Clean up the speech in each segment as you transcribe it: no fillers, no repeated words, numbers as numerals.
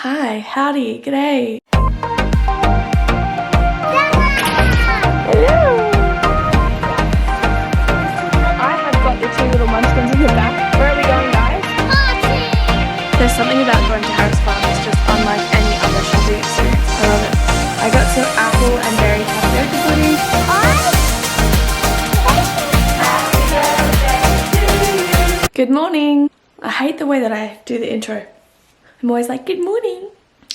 Hi, howdy, g'day. Hello. I have got the two little munchkins in the back. Where are we going, guys? Party! There's something about going to Harris Farm that's just unlike any other shopping experience. I love it. I got some apple and berry tapioca pudding. Good morning. I hate the way that I do the intro. I'm always like, good morning.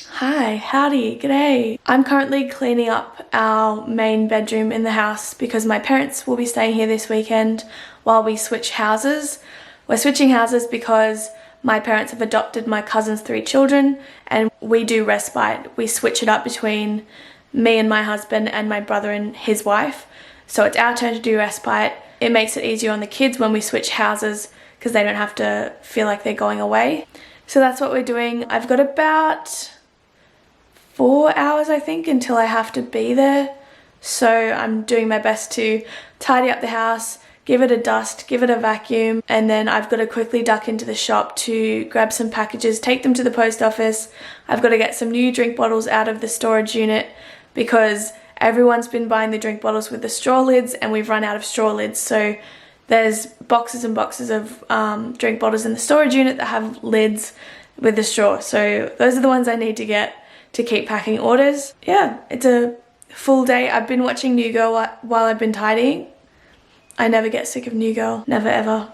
Hi, howdy, g'day. I'm currently cleaning up our main bedroom in the house because my parents will be staying here this weekend while we switch houses. We're switching houses because my parents have adopted my cousin's 3 children and we do respite. We switch it up between me and my husband and my brother and his wife. So it's our turn to do respite. It makes it easier on the kids when we switch houses because they don't have to feel like they're going away. So that's what we're doing. I've got about 4 hours, I think, until I have to be there. So I'm doing my best to tidy up the house, give it a dust, give it a vacuum, and then I've got to quickly duck into the shop to grab some packages, take them to the post office. I've got to get some new drink bottles out of the storage unit because everyone's been buying the drink bottles with the straw lids and we've run out of straw lids. So there's boxes and boxes of drink bottles in the storage unit that have lids with the straw. So those are the ones I need to get to keep packing orders. Yeah, it's a full day. I've been watching New Girl while I've been tidying. I never get sick of New Girl, never ever.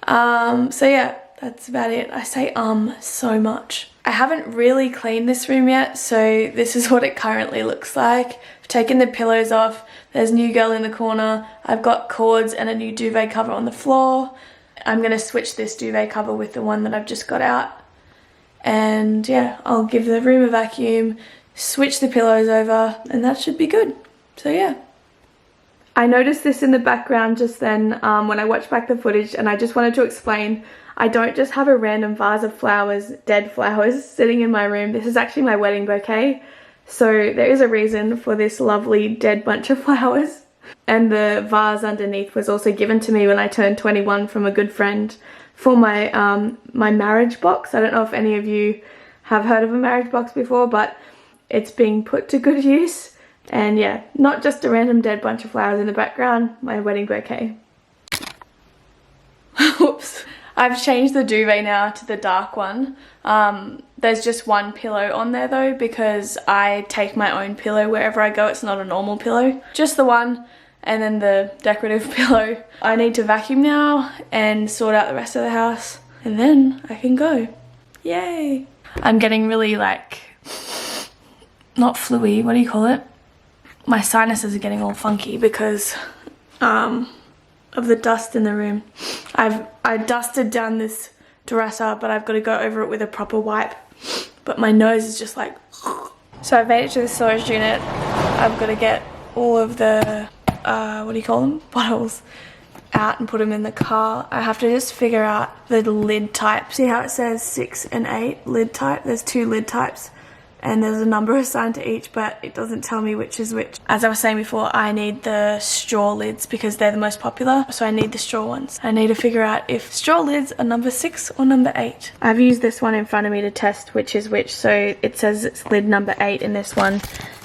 So yeah, that's about it. I say so much. I haven't really cleaned this room yet, so this is what it currently looks like. I've taken the pillows off. There's New Girl in the corner. I've got cords and a new duvet cover on the floor. I'm gonna switch this duvet cover with the one that I've just got out. And yeah, I'll give the room a vacuum, switch the pillows over, and that should be good. So yeah. I noticed this in the background just then when I watched back the footage, and I just wanted to explain, I don't just have a random vase of flowers, dead flowers, sitting in my room. This is actually my wedding bouquet. So there is a reason for this lovely dead bunch of flowers. And the vase underneath was also given to me when I turned 21 from a good friend for my my marriage box. I don't know if any of you have heard of a marriage box before, but it's being put to good use. And yeah, not just a random dead bunch of flowers in the background, my wedding bouquet. Oops. I've changed the duvet now to the dark one. There's just one pillow on there though because I take my own pillow wherever I go. It's not a normal pillow. Just the one and then the decorative pillow. I need to vacuum now and sort out the rest of the house and then I can go. Yay! I'm getting really like, not fluey, what do you call it? My sinuses are getting all funky because of the dust in the room. I dusted down this dresser, but I've got to go over it with a proper wipe. But my nose is just like... So I've made it to the storage unit. I've got to get all of the, what do you call them? Bottles out and put them in the car. I have to just figure out the lid type. See how it says 6 and 8 lid type? There's 2 lid types. And there's a number assigned to each, but it doesn't tell me which is which. As I was saying before, I need the straw lids because they're the most popular, so I need the straw ones. I need to figure out if straw lids are number 6 or number 8. I've used this one in front of me to test which is which, so it says it's lid number 8 in this one,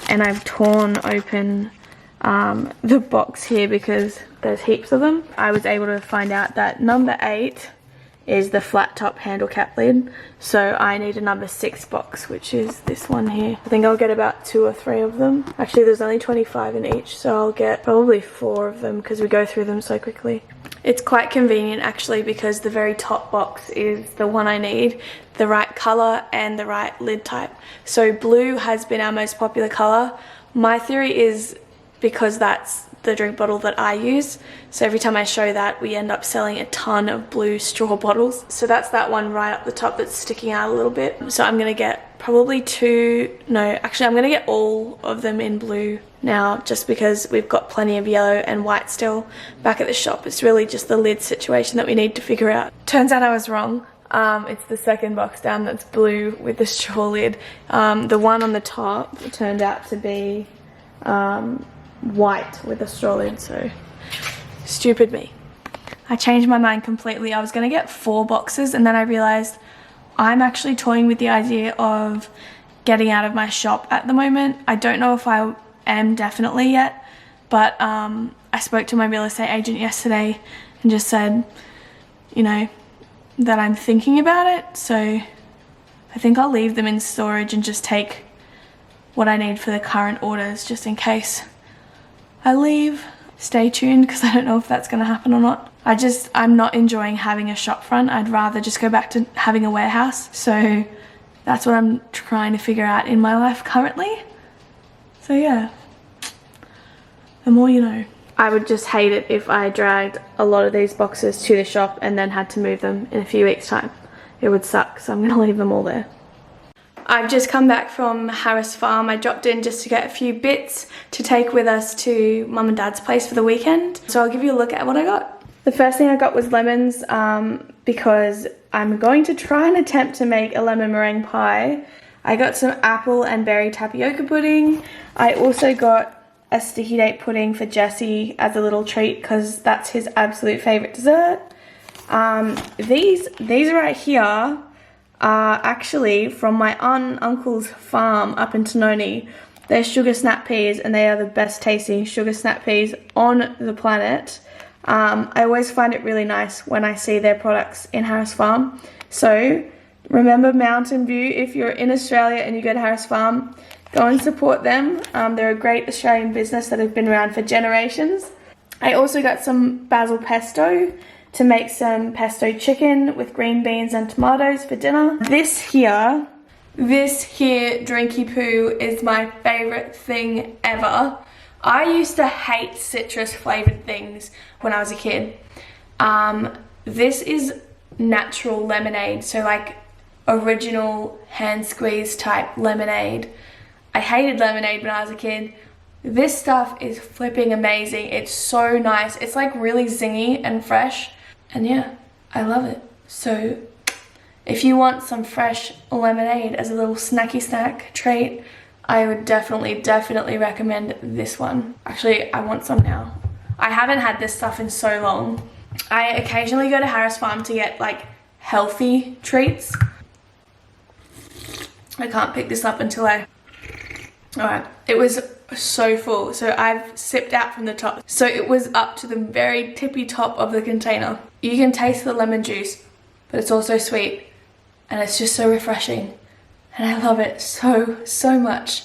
and I've torn open the box here because there's heaps of them. I was able to find out that number 8 is the flat top handle cap lid, so I need a number 6 box, which is this one here. I think I'll get about 2 or 3 of them. Actually there's only 25 in each, so I'll get probably 4 of them because we go through them so quickly. It's quite convenient actually because the very top box is the one I need, the right colour and the right lid type. So blue has been our most popular colour. My theory is because that's the drink bottle that I use, so every time I show that we end up selling a ton of blue straw bottles. So that's that one right up the top that's sticking out a little bit. So I'm gonna get probably 2, no actually I'm gonna get all of them in blue now just because we've got plenty of yellow and white still back at the shop. It's really just the lid situation that we need to figure out. Turns out I was wrong. It's the second box down that's blue with the straw lid. The one on the top turned out to be white with a straw lid, so stupid me. I changed my mind completely. I was gonna get 4 boxes and then I realized I'm actually toying with the idea of getting out of my shop at the moment. I don't know if I am definitely yet, but I spoke to my real estate agent yesterday and just said, you know, that I'm thinking about it. So I think I'll leave them in storage and just take what I need for the current orders just in case I leave. Stay tuned because I don't know if that's going to happen or not. I'm not enjoying having a shop front. I'd rather just go back to having a warehouse. So that's what I'm trying to figure out in my life currently. So yeah, the more you know. I would just hate it if I dragged a lot of these boxes to the shop and then had to move them in a few weeks' time. It would suck, so I'm going to leave them all there. I've just come back from Harris Farm. I dropped in just to get a few bits to take with us to Mum and Dad's place for the weekend. So I'll give you a look at what I got. The first thing I got was lemons because I'm going to try and attempt to make a lemon meringue pie. I got some apple and berry tapioca pudding. I also got a sticky date pudding for Jesse as a little treat because that's his absolute favourite dessert. These right here are actually from my aunt and uncle's farm up in Tononi. They're sugar snap peas and they are the best tasting sugar snap peas on the planet. I always find it really nice when I see their products in Harris Farm. So remember Mountain View, if you're in Australia and you go to Harris Farm, go and support them. They're a great Australian business that have been around for generations. I also got some basil pesto to make some pesto chicken with green beans and tomatoes for dinner. This here drinky poo is my favourite thing ever. I used to hate citrus flavoured things when I was a kid. This is natural lemonade, so like original hand squeeze type lemonade. I hated lemonade when I was a kid. This stuff is flipping amazing. It's so nice. It's like really zingy and fresh. And yeah, I love it. So if you want some fresh lemonade as a little snacky snack treat, I would definitely recommend this one. Actually, I want some now. I haven't had this stuff in so long. I occasionally go to Harris Farm to get like healthy treats. I can't pick this up until alright, it was so full. So I've sipped out from the top. So it was up to the very tippy top of the container. You can taste the lemon juice, but it's also sweet. And it's just so refreshing. And I love it so much.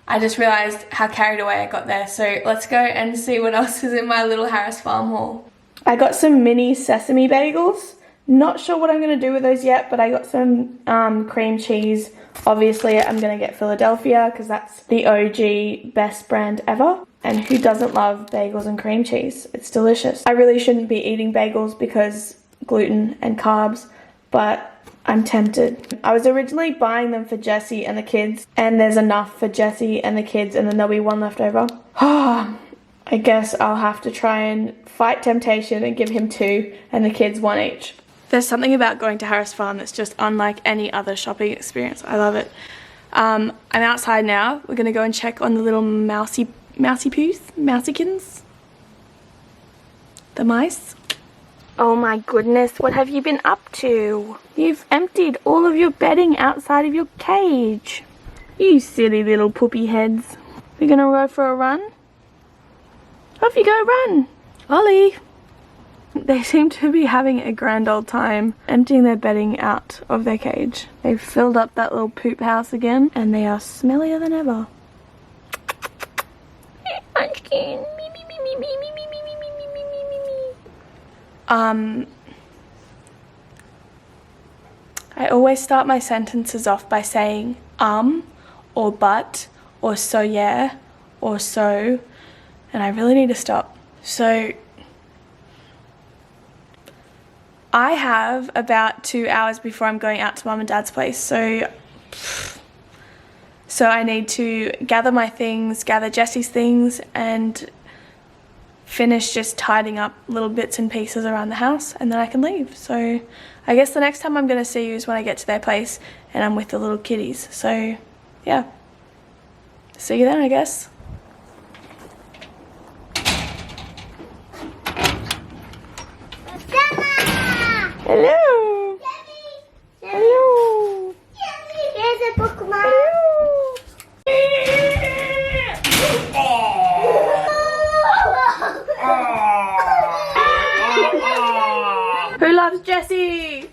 I just realised how carried away I got there. So let's go and see what else is in my little Harris Farm haul. I got some mini sesame bagels. Not sure what I'm going to do with those yet, but I got some cream cheese. Obviously, I'm going to get Philadelphia because that's the OG best brand ever. And who doesn't love bagels and cream cheese? It's delicious. I really shouldn't be eating bagels because gluten and carbs, but I'm tempted. I was originally buying them for Jesse and the kids, and there's enough for Jesse and the kids, and then there'll be one left over. I guess I'll have to try and fight temptation and give him 2 and the kids 1 each. There's something about going to Harris Farm that's just unlike any other shopping experience. I love it. I'm outside now. We're gonna go and check on the little mousykins. The mice. Oh my goodness, what have you been up to? You've emptied all of your bedding outside of your cage. You silly little poopy heads. We're gonna go for a run? Off you go, run! Ollie! They seem to be having a grand old time emptying their bedding out of their cage. They've filled up that little poop house again and they are smellier than ever. Munchkin! I always start my sentences off by saying or but or so yeah or so, and I really need to stop. So I have about 2 hours before I'm going out to Mum and Dad's place, so I need to gather my things, gather Jesse's things, and finish just tidying up little bits and pieces around the house, and then I can leave. So I guess the next time I'm going to see you is when I get to their place and I'm with the little kitties. So yeah, see you then, I guess. Hello. Hello. Who loves Jessie?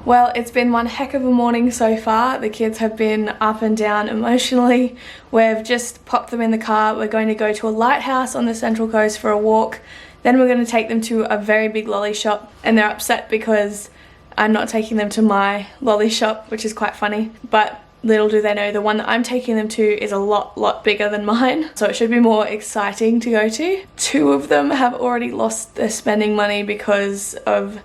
Well, it's been one heck of a morning so far. The kids have been up and down emotionally. We've just popped them in the car. We're going to go to a lighthouse on the Central Coast for a walk. Then we're going to take them to a very big lolly shop, and they're upset because I'm not taking them to my lolly shop, which is quite funny. But little do they know, the one that I'm taking them to is a lot bigger than mine, so it should be more exciting to go to. 2 of them have already lost their spending money because of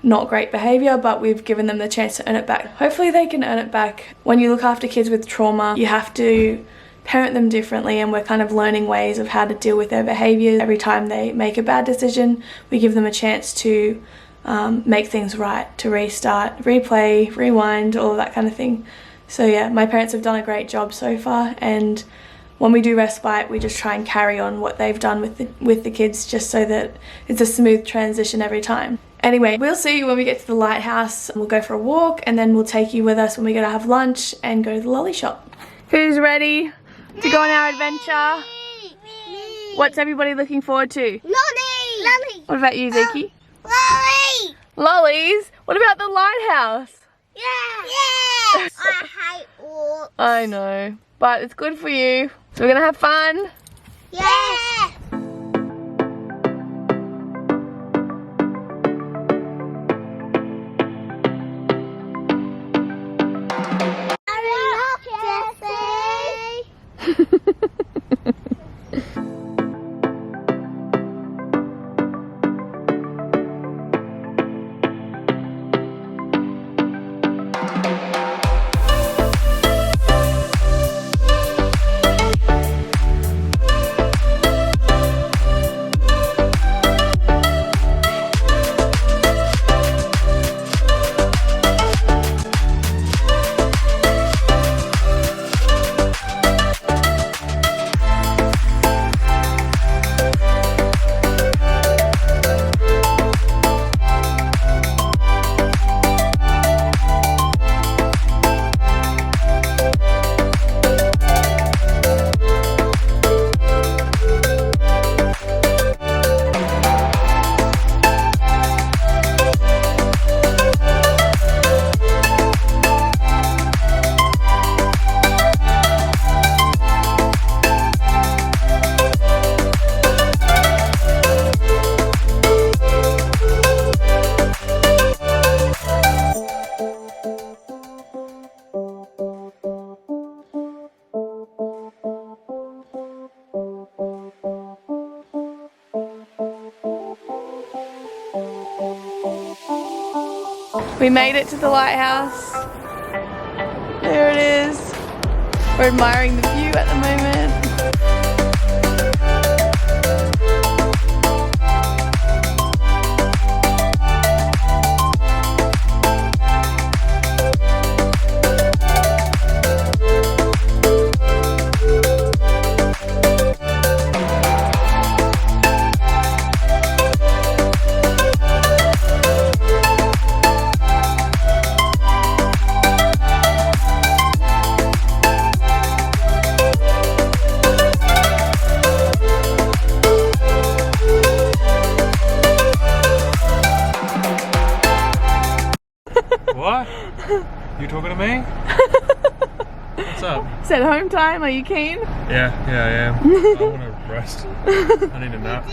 not great behavior, but we've given them the chance to earn it back. Hopefully they can earn it back. When you look after kids with trauma, you have to parent them differently, and we're kind of learning ways of how to deal with their behaviors. Every time they make a bad decision, we give them a chance to make things right, to restart, replay, rewind, all of that kind of thing. So yeah, my parents have done a great job so far, and when we do respite, we just try and carry on what they've done with the kids, just so that it's a smooth transition every time. Anyway, we'll see you when we get to the lighthouse. We'll go for a walk, and then we'll take you with us when we go to have lunch and go to the lolly shop. Who's ready to go on our adventure? Me. What's everybody looking forward to? Lolly. Lolly. What about you, Ziki? Lolly. Lollies? What about the lighthouse? Yeah. Yes. I hate walks. I know, but it's good for you. So we're gonna have fun. Yes. We made it to the lighthouse. There it is. We're admiring the view at the moment. What? You talking to me? What's up? It's at home time, are you keen? Yeah, I am. I want to rest. I need a nap.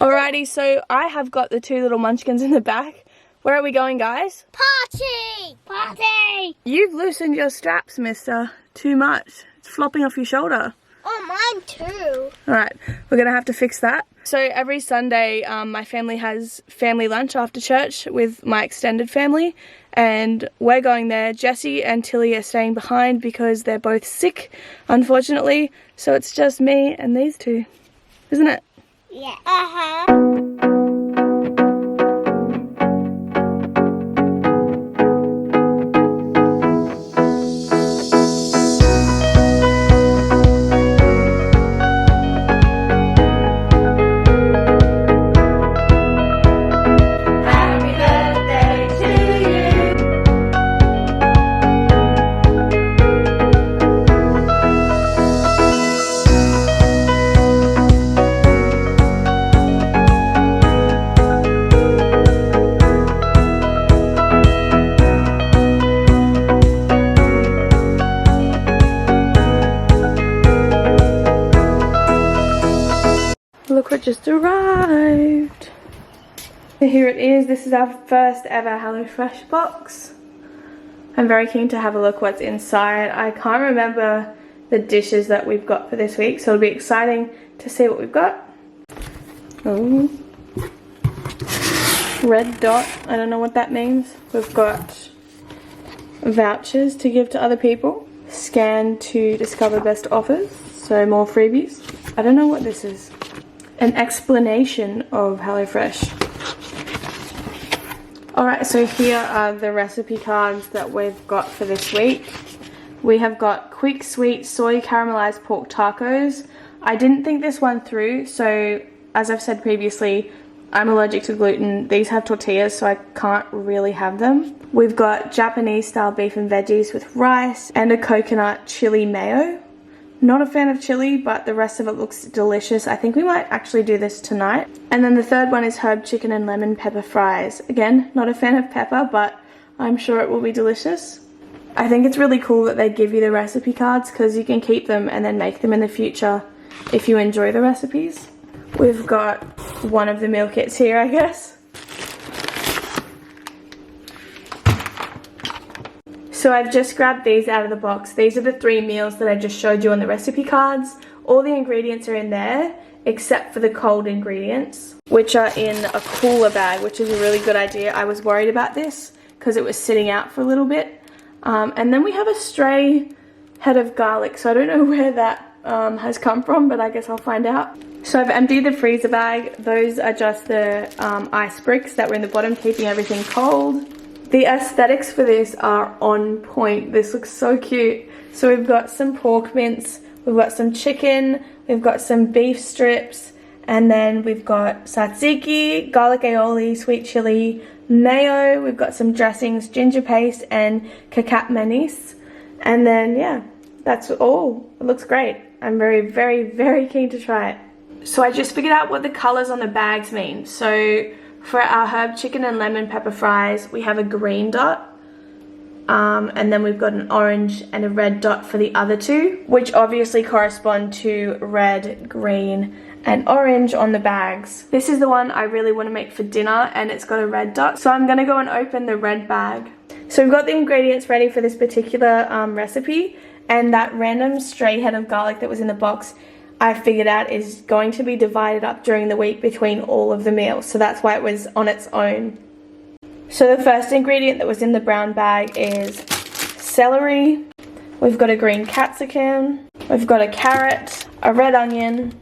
Alrighty, so I have got the 2 little munchkins in the back. Where are we going, guys? Party. Party. You've loosened your straps, mister. Too much. It's flopping off your shoulder. Oh, mine too. Alright, we're going to have to fix that. So every Sunday, my family has family lunch after church with my extended family, and we're going there. Jessie and Tilly are staying behind because they're both sick, unfortunately. So it's just me and these 2, isn't it? Yeah. Uh-huh. just arrived. So here it is. This is our first ever HelloFresh box. I'm very keen to have a look what's inside. I can't remember the dishes that we've got for this week, so it'll be exciting to see what we've got. Oh, red dot. I don't know what that means. We've got vouchers to give to other people. Scan to discover best offers, so more freebies. I don't know what this is. An explanation of HelloFresh. Alright, so here are the recipe cards that we've got for this week. We have got quick sweet soy caramelized pork tacos. I didn't think this one through, so as I've said previously, I'm allergic to gluten. These have tortillas, so I can't really have them. We've got Japanese style beef and veggies with rice and a coconut chili mayo. Not a fan of chili, but the rest of it looks delicious. I think we might actually do this tonight. And then the third one is herb chicken and lemon pepper fries. Again, not a fan of pepper, but I'm sure it will be delicious. I think it's really cool that they give you the recipe cards because you can keep them and then make them in the future if you enjoy the recipes. We've got one of the meal kits here, I guess. So I've just grabbed these out of the box. These are the 3 meals that I just showed you on the recipe cards. All the ingredients are in there except for the cold ingredients, which are in a cooler bag, which is a really good idea. I was worried about this because it was sitting out for a little bit. And then we have a stray head of garlic, so I don't know where that has come from, but I guess I'll find out. So I've emptied the freezer bag. Those are just the ice bricks that were in the bottom, keeping everything cold. The aesthetics for this are on point. This looks so cute. So we've got some pork mince, we've got some chicken, we've got some beef strips, and then we've got tzatziki, garlic aioli, sweet chili, mayo, we've got some dressings, ginger paste, and cacat manis. And then, yeah, that's all. It looks great. I'm very, very, very keen to try it. So I just figured out what the colors on the bags mean. So for our herb chicken and lemon pepper fries, we have a green dot. And then we've got an orange and a red dot for the other 2, which obviously correspond to red, green, and orange on the bags. This is the one I really want to make for dinner, and it's got a red dot. So I'm going to go and open the red bag. So we've got the ingredients ready for this particular recipe, and that random stray head of garlic that was in the box, I figured out is going to be divided up during the week between all of the meals. So that's why it was on its own. So the first ingredient that was in the brown bag is celery. We've got a green capsicum. We've got a carrot, a red onion,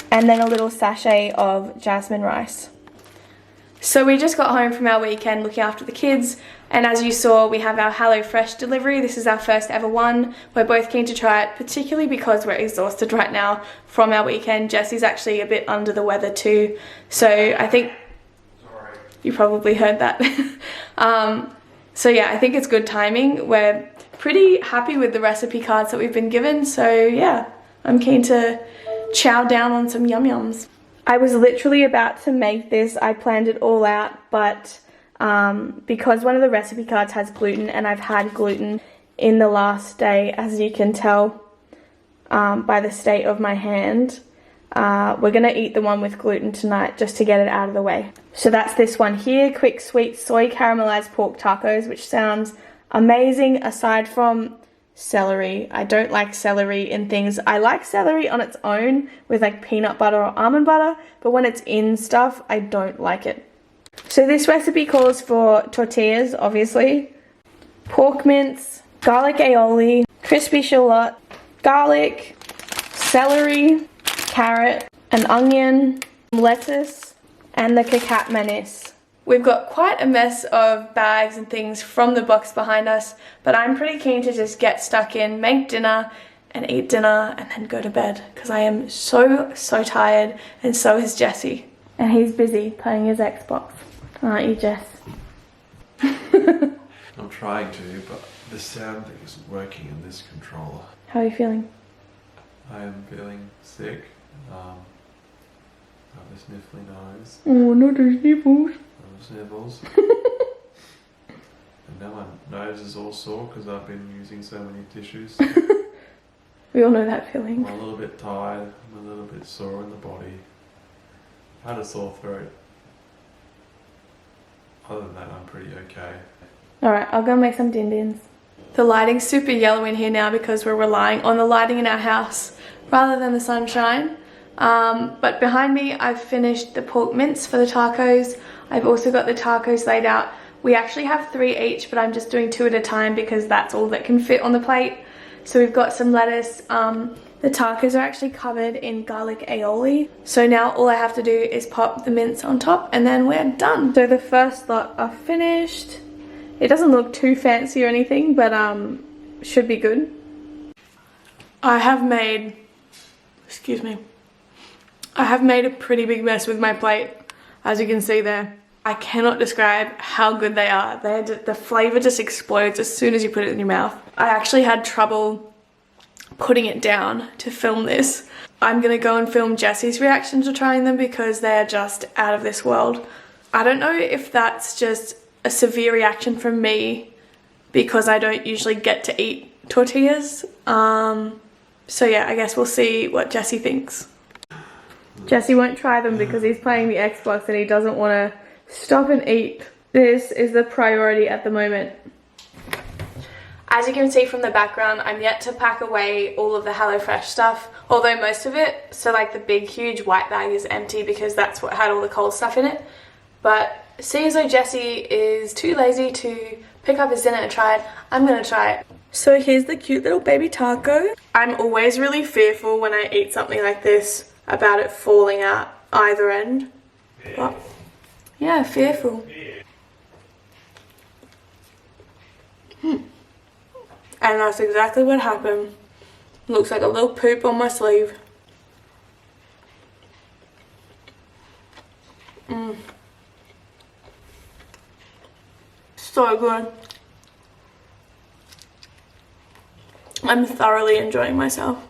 and then a little sachet of jasmine rice. So we just got home from our weekend looking after the kids, and as you saw, we have our HelloFresh delivery. This is our first ever one. We're both keen to try it, particularly because we're exhausted right now from our weekend. Jesse's actually a bit under the weather too, so I think you probably heard that. So yeah, I think it's good timing. We're pretty happy with the recipe cards that we've been given, so yeah, I'm keen to chow down on some yum-yums. I was literally about to make this. I planned it all out, but because one of the recipe cards has gluten, and I've had gluten in the last day, as you can tell by the state of my hand, we're going to eat the one with gluten tonight just to get it out of the way. So that's this one here, quick sweet soy caramelized pork tacos, which sounds amazing aside from celery. I don't like celery in things. I like celery on its own with like peanut butter or almond butter, but when it's in stuff, I don't like it. So this recipe calls for tortillas, obviously, pork mince, garlic aioli, crispy shallot, garlic, celery, carrot, an onion, lettuce, and the cacat manis. We've got quite a mess of bags and things from the box behind us, but I'm pretty keen to just get stuck in, make dinner, and eat dinner, and then go to bed, because I am so tired, and so is Jesse. And he's busy playing his Xbox. Aren't you, Jess? I'm trying to, but the sound thing isn't working in this controller. How are you feeling? I am feeling sick. I have a sniffly nose. Oh, not the sniffles. Sniffles. And now my nose is all sore because I've been using so many tissues. We all know that feeling. I'm a little bit tired, I'm a little bit sore in the body. I had a sore throat. Other than that, I'm pretty okay. Alright, I'll go make some din dins. The lighting's super yellow in here now because we're relying on the lighting in our house rather than the sunshine. But behind me, I've finished the pork mince for the tacos. I've also got the tacos laid out. We actually have 3 each, but I'm just doing 2 at a time because that's all that can fit on the plate. So we've got some lettuce. The tacos are actually covered in garlic aioli. So now all I have to do is pop the mince on top and then we're done. So the first lot are finished. It doesn't look too fancy or anything, but should be good. I have made, excuse me, I have made a pretty big mess with my plate, as you can see there. I cannot describe how good they are. The flavour just explodes as soon as you put it in your mouth. I actually had trouble putting it down to film this. I'm gonna go and film Jesse's reaction to trying them because they're just out of this world. I don't know if that's just a severe reaction from me because I don't usually get to eat tortillas. So yeah, I guess we'll see what Jesse thinks. Jesse won't try them because he's playing the Xbox and he doesn't want to stop and eat. This is the priority at the moment. As you can see from the background, I'm yet to pack away all of the HelloFresh stuff, although most of it, so like the big huge white bag is empty because that's what had all the cold stuff in it. But seeing as though Jesse is too lazy to pick up his dinner and try it, I'm gonna try it. So here's the cute little baby taco. I'm always really fearful when I eat something like this about it falling out either end. But yeah, fearful. And that's exactly what happened. Looks like a little poop on my sleeve. So good. I'm thoroughly enjoying myself.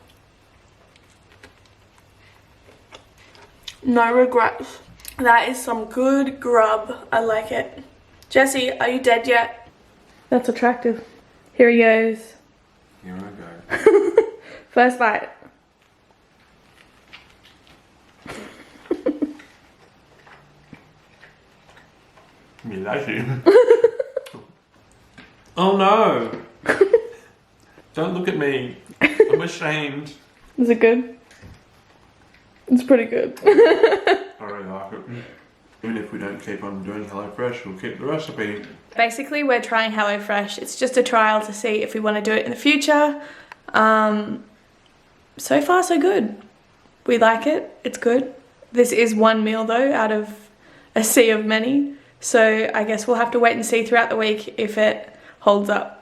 No regrets. That is some good grub. I like it. Jesse, are you dead yet? That's attractive. Here he goes. Here I go. First bite. You like it? Oh no! Don't look at me. I'm ashamed. Is it good? It's pretty good. I really like it. Even if we don't keep on doing HelloFresh, we'll keep the recipe. Basically, we're trying HelloFresh. It's just a trial to see if we want to do it in the future. So far, so good. We like it. It's good. This is one meal, though, out of a sea of many. So I guess we'll have to wait and see throughout the week if it holds up.